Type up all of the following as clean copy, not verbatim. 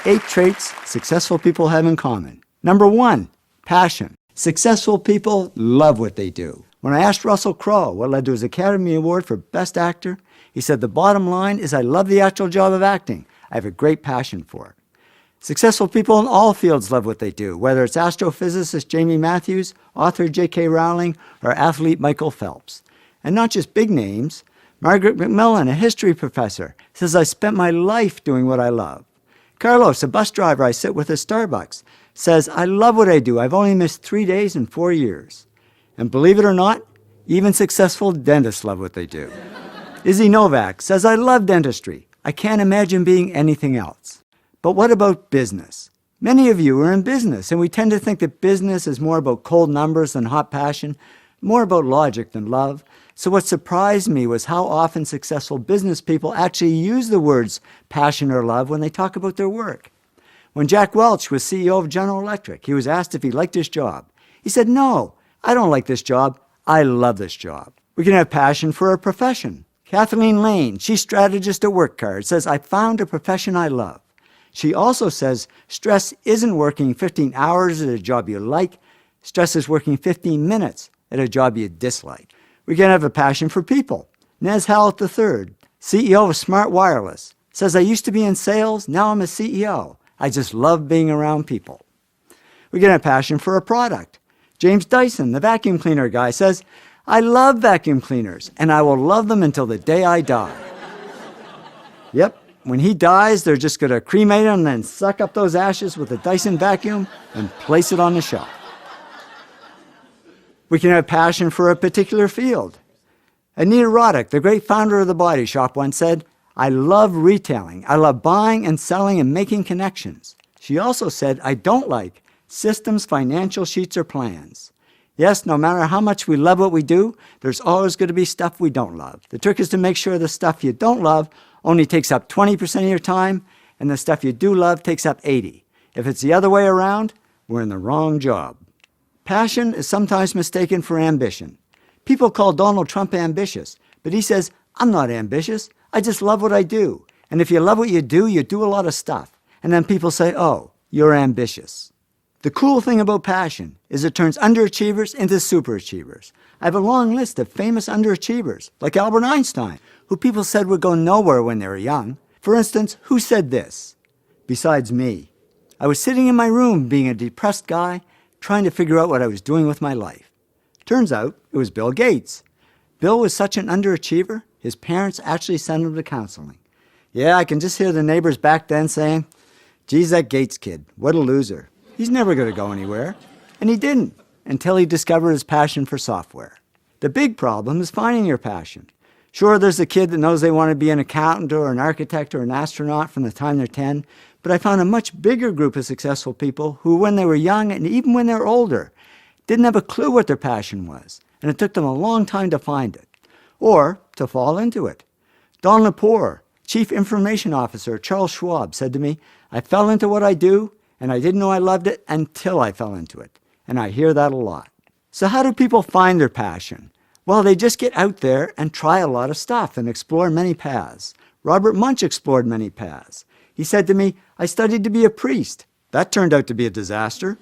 8 traits successful people have in common. Number 1, passion. Successful people love what they do. When I asked Russell Crowe what led to his Academy Award for Best Actor, he said, the bottom line is I love the actual job of acting. I have a great passion for it. Successful people in all fields love what they do, whether it's astrophysicist Jamie Matthews, author J.K. Rowling, or athlete Michael Phelps. And not just big names. Margaret McMillan, a history professor, says, I spent my life doing what I love. Carlos, a bus driver I sit with at Starbucks, says, I love what I do. I've only missed 3 days in 4 years. And believe it or not, even successful dentists love what they do. Izzy Novak says, I love dentistry. I can't imagine being anything else. But what about business? Many of you are in business, and we tend to think that business is more about cold numbers than hot passion, more about logic than love. So what surprised me was how often successful business people actually use the words passion or love when they talk about their work. When Jack Welch was CEO of General Electric, he was asked if he liked his job. He said, no, I don't like this job. I love this job. We can have passion for a profession. Kathleen Lane, chief strategist at WorkCard, says, I found a profession I love. She also says, stress isn't working 15 hours at a job you like. Stress is working 15 minutes at a job you dislike. We can have a passion for people. Nez Hallett III, CEO of Smart Wireless, says, I used to be in sales, now I'm a CEO. I just love being around people. We can have passion for a product. James Dyson, the vacuum cleaner guy, says, I love vacuum cleaners, and I will love them until the day I die. Yep, when he dies, they're just going to cremate him and then suck up those ashes with a Dyson vacuum and place it on the shelf. We can have passion for a particular field. Anita Roddick, the great founder of The Body Shop, once said, I love retailing. I love buying and selling and making connections. She also said, I don't like systems, financial sheets, or plans. Yes, no matter how much we love what we do, there's always going to be stuff we don't love. The trick is to make sure the stuff you don't love only takes up 20% of your time, and the stuff you do love takes up 80%. If it's the other way around, we're in the wrong job. Passion is sometimes mistaken for ambition. People call Donald Trump ambitious, but he says, I'm not ambitious. I just love what I do. And if you love what you do a lot of stuff. And then people say, oh, you're ambitious. The cool thing about passion is it turns underachievers into superachievers. I have a long list of famous underachievers, like Albert Einstein, who people said would go nowhere when they were young. For instance, who said this? Besides me. I was sitting in my room being a depressed guy, trying to figure out what I was doing with my life. Turns out it was Bill Gates. Bill was such an underachiever, his parents actually sent him to counseling. Yeah, I can just hear the neighbors back then saying, geez, that Gates kid, what a loser. He's never going to go anywhere. And he didn't, until he discovered his passion for software. The big problem is finding your passion. Sure, there's a kid that knows they want to be an accountant or an architect or an astronaut from the time they're 10, but I found a much bigger group of successful people who, when they were young and even when they're older, didn't have a clue what their passion was, and it took them a long time to find it, or to fall into it. Don Lepore, Chief Information Officer at Charles Schwab, said to me, I fell into what I do, and I didn't know I loved it until I fell into it. And I hear that a lot. So how do people find their passion? Well, they just get out there and try a lot of stuff and explore many paths. Robert Munch explored many paths. He said to me, I studied to be a priest. That turned out to be a disaster.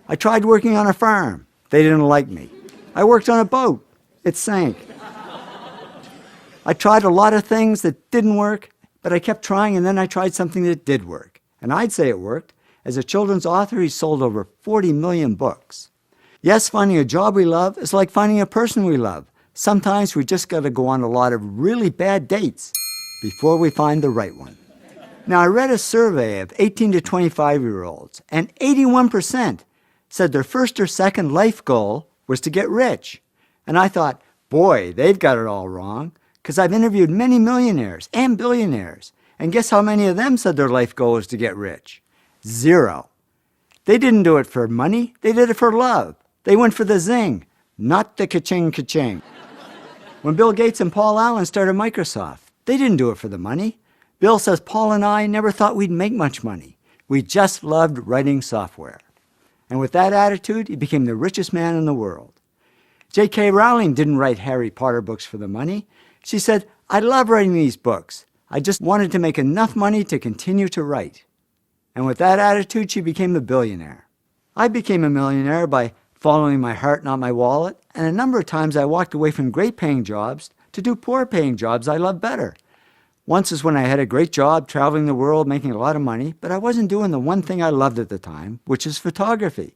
I tried working on a farm. They didn't like me. I worked on a boat. It sank. I tried a lot of things that didn't work, but I kept trying, and then I tried something that did work. And I'd say it worked. As a children's author, he sold over 40 million books. Yes, finding a job we love is like finding a person we love. Sometimes we just got to go on a lot of really bad dates before we find the right one. Now, I read a survey of 18 to 25-year-olds, and 81% said their first or second life goal was to get rich. And I thought, boy, they've got it all wrong, because I've interviewed many millionaires and billionaires, and guess how many of them said their life goal was to get rich? 0. They didn't do it for money, they did it for love. They went for the zing, not the ka-ching ka-ching. When Bill Gates and Paul Allen started Microsoft, they didn't do it for the money. Bill says Paul and I never thought we'd make much money. We just loved writing software. And with that attitude, he became the richest man in the world. J.K. Rowling didn't write Harry Potter books for the money. She said, I love writing these books. I just wanted to make enough money to continue to write. And with that attitude, she became a billionaire. I became a millionaire by following my heart, not my wallet, and a number of times I walked away from great-paying jobs to do poor-paying jobs I love better. Once is when I had a great job traveling the world, making a lot of money, but I wasn't doing the one thing I loved at the time, which is photography.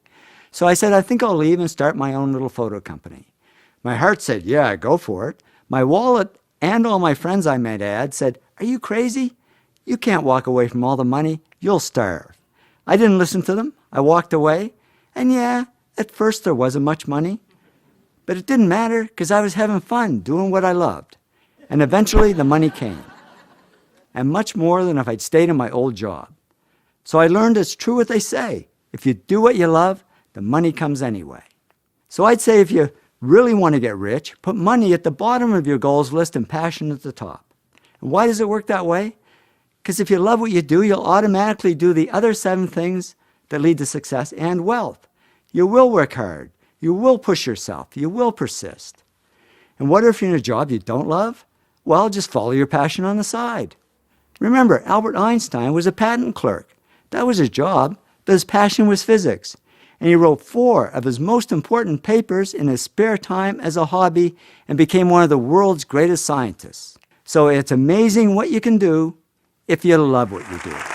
So I said, I think I'll leave and start my own little photo company. My heart said, yeah, go for it. My wallet and all my friends I might add said, are you crazy? You can't walk away from all the money. You'll starve. I didn't listen to them. I walked away. And yeah, at first there wasn't much money. But it didn't matter because I was having fun doing what I loved. And eventually the money came. And much more than if I'd stayed in my old job. So I learned it's true what they say. If you do what you love, the money comes anyway. So I'd say if you really want to get rich, put money at the bottom of your goals list and passion at the top. And why does it work that way? Because if you love what you do, you'll automatically do the other 7 things that lead to success and wealth. You will work hard. You will push yourself. You will persist. And what if you're in a job you don't love? Well, just follow your passion on the side. Remember, Albert Einstein was a patent clerk. That was his job, but his passion was physics. And he wrote 4 of his most important papers in his spare time as a hobby and became one of the world's greatest scientists. So it's amazing what you can do if you love what you do.